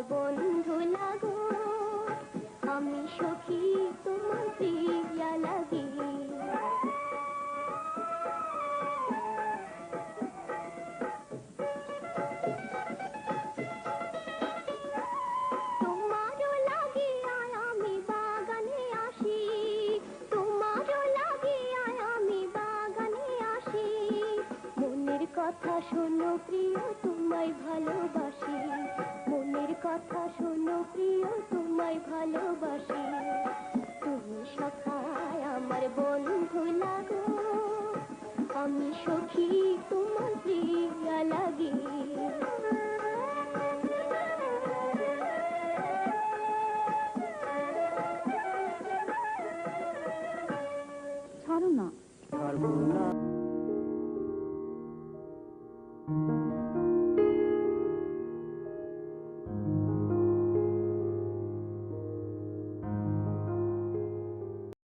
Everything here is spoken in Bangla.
বন্ধু লাগো, আমি সখী তোমার প্রিয়া লাগি। তোমারও লাগিয়া আমি বাগানে আসি, তোমারও লাগিয়া আমি বাগানে আসি। মনের কথা শোনো প্রিয় তোমায় ভালোবাসি, মনের কথা শোনো প্রিয় তোমায় ভালোবাসি। তুমি সখায় আমার বন্ধু লাগো, আমি সখী তোমার প্রিয়া লাগি। ছাড়ো না। ছাড়বো না।